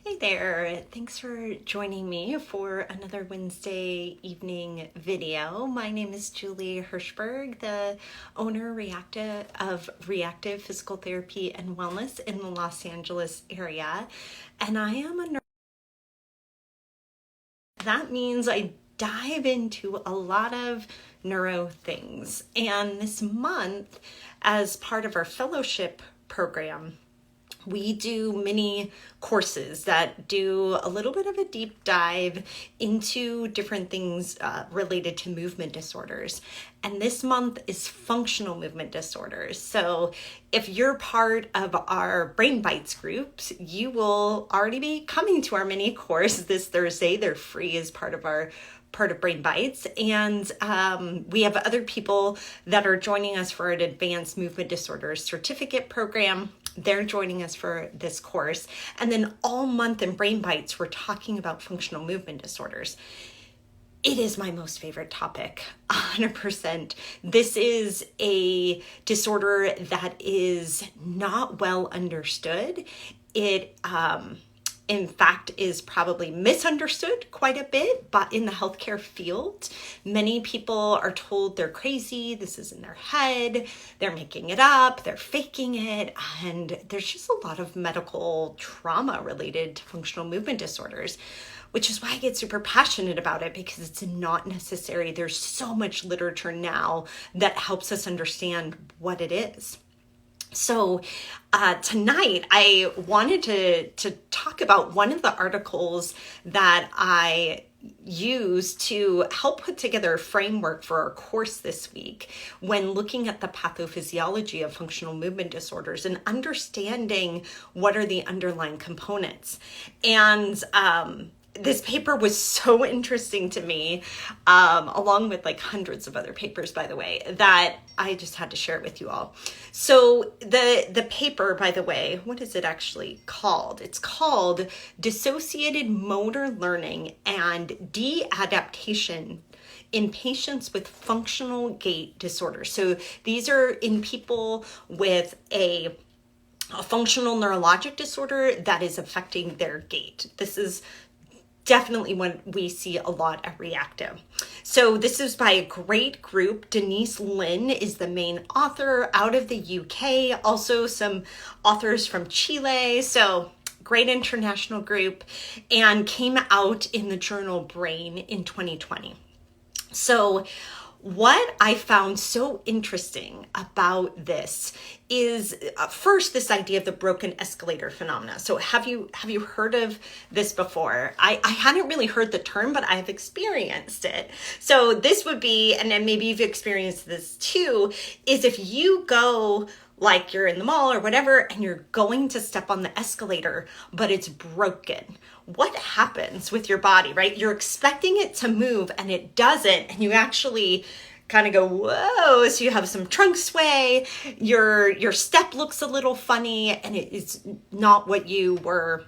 Hey there, thanks for joining me for another Wednesday evening video. My name is Julie Hirschberg, the owner of Reactive Physical Therapy and Wellness in the Los Angeles area. And I am a that means I dive into a lot of neuro things. And this month, as part of our fellowship program, we do mini courses that do a little bit of a deep dive into different things related to movement disorders. And this month is functional movement disorders. So if you're part of our Brain Bites groups, you will already be coming to our mini course this Thursday. They're free as part of Brain Bites. And we have other people that are joining us for an advanced movement disorders certificate program. They're joining us for this course. And then all month in Brain Bites, we're talking about functional movement disorders. It is my most favorite topic, 100%. This is a disorder that is not well understood. It, in fact, is probably misunderstood quite a bit, but in the healthcare field, many people are told they're crazy, this is in their head, they're making it up, they're faking it, and there's just a lot of medical trauma related to functional movement disorders, which is why I get super passionate about it, because it's not necessary. There's so much literature now that helps us understand what it is. So tonight I wanted to talk about one of the articles that I used to help put together a framework for our course this week when looking at the pathophysiology of functional movement disorders and understanding what are the underlying components. And this paper was so interesting to me, along with like hundreds of other papers, by the way, that I just had to share it with you all. So the paper, by the way, what is it actually called? It's called Dissociated Motor Learning and De-adaptation in Patients with Functional Gait Disorders. So these are in people with a functional neurologic disorder that is affecting their gait. This is definitely what we see a lot at Reactive. So this is by a great group. Denise Lin is the main author out of the UK, also some authors from Chile. So great international group, and came out in the journal Brain in 2020. So what I found so interesting about this is first this idea of the broken escalator phenomena. So have you heard of this before? I hadn't really heard the term, but I've experienced it. So this would be, and then maybe you've experienced this too, is if you go like you're in the mall or whatever, and you're going to step on the escalator, but it's broken. What happens with your body, right? You're expecting it to move and it doesn't, and you actually kind of go, whoa, so you have some trunk sway, your step looks a little funny, and it is not what you were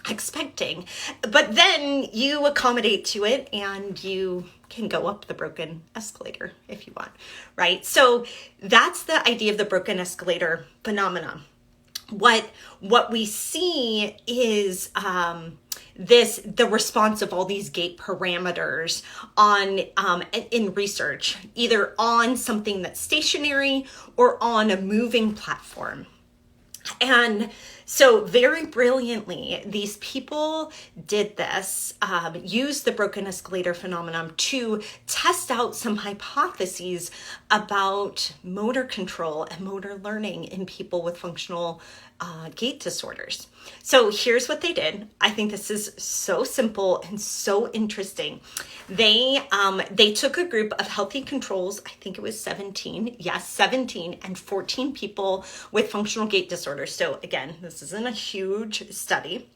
expecting. But then you accommodate to it and you can go up the broken escalator if you want, right? So that's the idea of the broken escalator phenomenon. What we see is the response of all these gait parameters on in research, either on something that's stationary or on a moving platform. And so very brilliantly, these people did this, used the broken escalator phenomenon to test out some hypotheses about motor control and motor learning in people with functional gait disorders. So here's what they did. I think this is so simple and so interesting. They took a group of healthy controls, I think it was 17 and 14 people with functional gait disorders. So again, this isn't a huge study.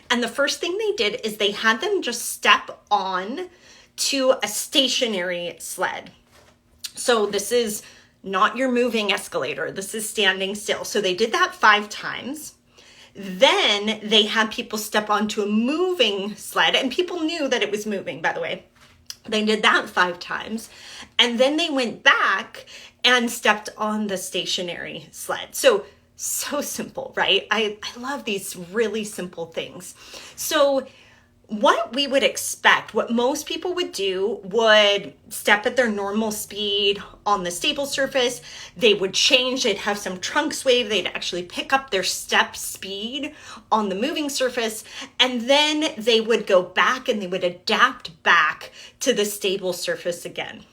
And the first thing they did is they had them just step on to a stationary sled. So this is not your moving escalator. This is standing still. So they did that 5 times. Then they had people step onto a moving sled, and people knew that it was moving, by the way. They did that 5 times. And then they went back and stepped on the stationary sled. So So simple, right? I love these really simple things. So what we would expect, what most people would do, would step at their normal speed on the stable surface. They would change, they'd have some trunk sway, they'd actually pick up their step speed on the moving surface, and then they would go back and they would adapt back to the stable surface again.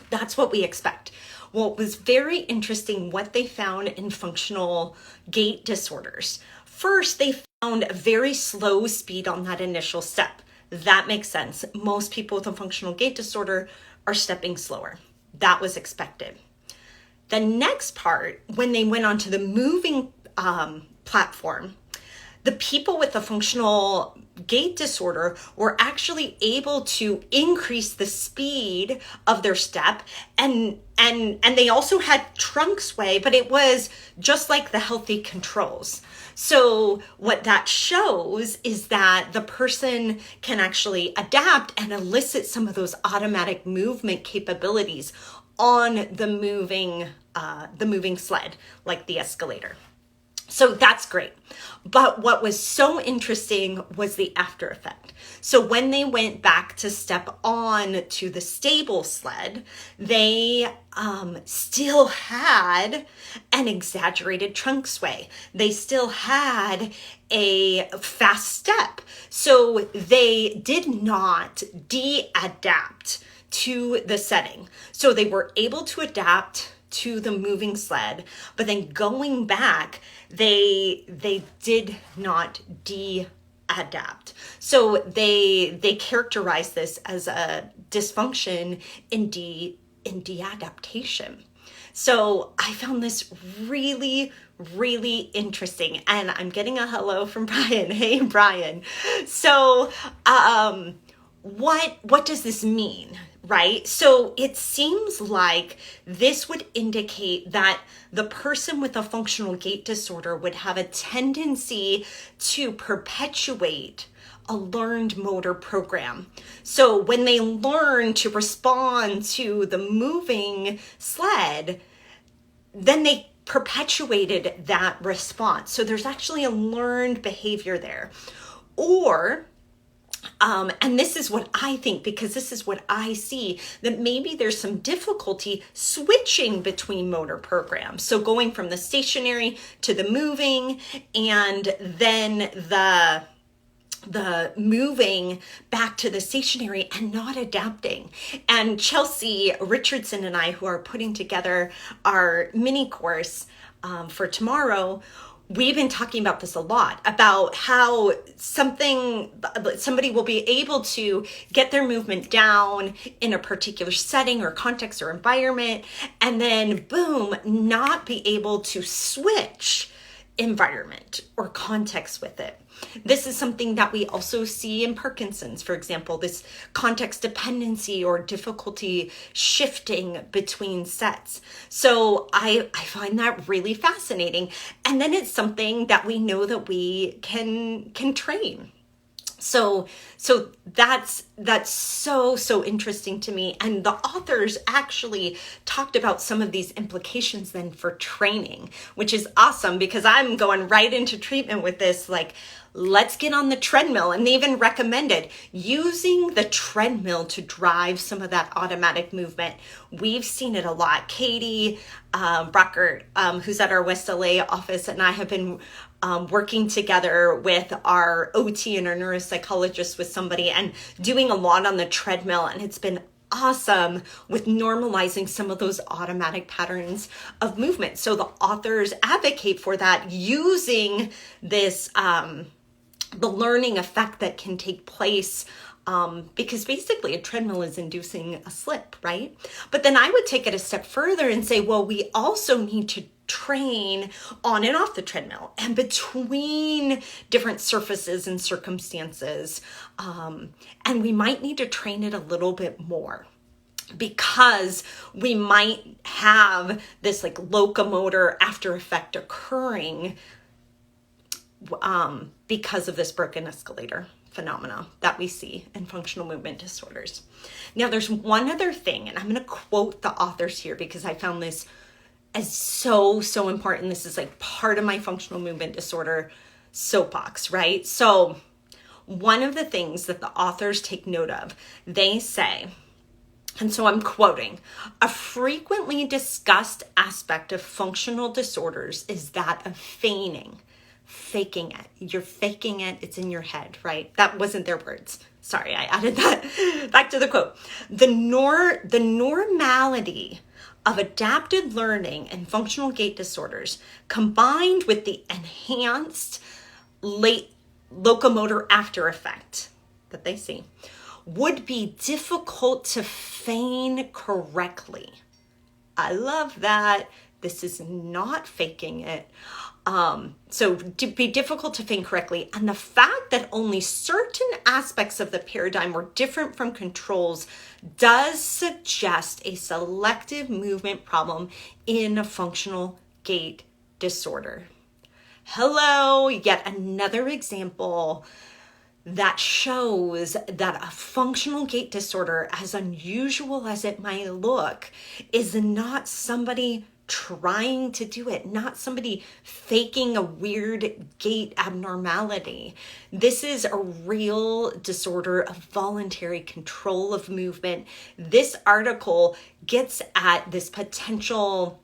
That's what we expect. Well, it was very interesting what they found in functional gait disorders. First, they found a very slow speed on that initial step. That makes sense. Most people with a functional gait disorder are stepping slower. That was expected. The next part, when they went onto the moving platform, the people with the functional gait disorder were actually able to increase the speed of their step, and they also had trunk sway, but it was just like the healthy controls. So what that shows is that the person can actually adapt and elicit some of those automatic movement capabilities on the moving sled, like the escalator. So that's great. But what was so interesting was the after effect. So when they went back to step on to the stable sled, they still had an exaggerated trunk sway. They still had a fast step. So they did not de-adapt to the setting. So they were able to adapt to the moving sled, but then going back, they did not de-adapt. So they characterize this as a dysfunction in de-adaptation. So I found this really, really interesting, and I'm getting a hello from Brian. Hey, Brian. So what does this mean? Right? So it seems like this would indicate that the person with a functional gait disorder would have a tendency to perpetuate a learned motor program. So when they learn to respond to the moving sled, then they perpetuated that response. So there's actually a learned behavior there. Or and this is what I think, because this is what I see, that maybe there's some difficulty switching between motor programs. So going from the stationary to the moving, and then the moving back to the stationary and not adapting. And Chelsea Richardson and I, who are putting together our mini course for tomorrow, we've been talking about this a lot, about how somebody will be able to get their movement down in a particular setting or context or environment, and then boom, not be able to switch environment or context with it. This is something that we also see in Parkinson's, for example, this context dependency or difficulty shifting between sets. So I find that really fascinating. And then it's something that we know that we can train. So that's so interesting to me. And the authors actually talked about some of these implications then for training, which is awesome, because I'm going right into treatment with this, like, let's get on the treadmill. And they even recommended using the treadmill to drive some of that automatic movement. We've seen it a lot. Katie Brockert, who's at our West LA office, and I have been working together with our OT and our neuropsychologist with somebody and doing a lot on the treadmill. And it's been awesome with normalizing some of those automatic patterns of movement. So the authors advocate for that, using this, the learning effect that can take place, because basically a treadmill is inducing a slip, right? But then I would take it a step further and say, well, we also need to train on and off the treadmill and between different surfaces and circumstances. And we might need to train it a little bit more, because we might have this like locomotor after effect occurring because of this broken escalator phenomena that we see in functional movement disorders. Now, there's one other thing, and I'm going to quote the authors here because I found this is so, so important. This is like part of my functional movement disorder soapbox, right? So one of the things that the authors take note of, they say, and so I'm quoting, a frequently discussed aspect of functional disorders is that of faking it. You're faking it. It's in your head, right? That wasn't their words. Sorry, I added that back to the quote. The normality of adapted learning and functional gait disorders combined with the enhanced late locomotor after effect that they see would be difficult to feign correctly. I love that. This is not faking it. So to be difficult to feign correctly. And the fact that only certain aspects of the paradigm were different from controls does suggest a selective movement problem in a functional gait disorder. Hello, yet another example that shows that a functional gait disorder, as unusual as it might look, is not somebody trying to do it, not somebody faking a weird gait abnormality. This is a real disorder of voluntary control of movement. This article gets at this potential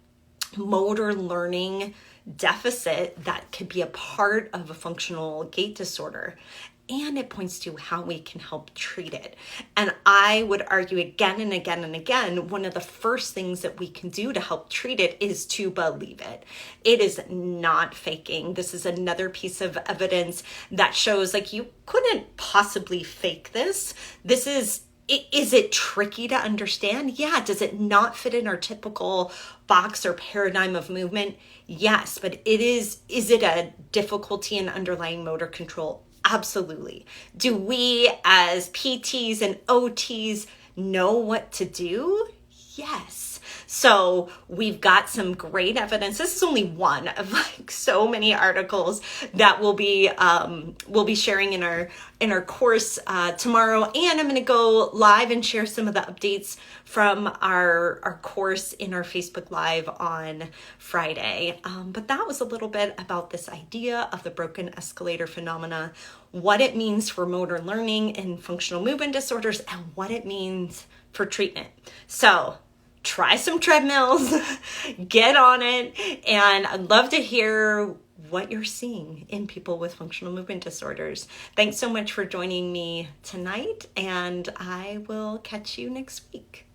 motor learning deficit that could be a part of a functional gait disorder. And it points to how we can help treat it. And I would argue again and again and again, one of the first things that we can do to help treat it is to believe it. It is not faking. This is another piece of evidence that shows like you couldn't possibly fake this. Is it tricky to understand? Yeah. Does it not fit in our typical box or paradigm of movement? Yes. But is it a difficulty in underlying motor control? Absolutely. Do we as PTs and OTs know what to do? Yes. So we've got some great evidence. This is only one of like so many articles that we'll be sharing in our course tomorrow. And I'm going to go live and share some of the updates from our course in our Facebook Live on Friday. But that was a little bit about this idea of the broken escalator phenomena, what it means for motor learning and functional movement disorders, and what it means for treatment. So try some treadmills, get on it, and I'd love to hear what you're seeing in people with functional movement disorders. Thanks so much for joining me tonight, and I will catch you next week.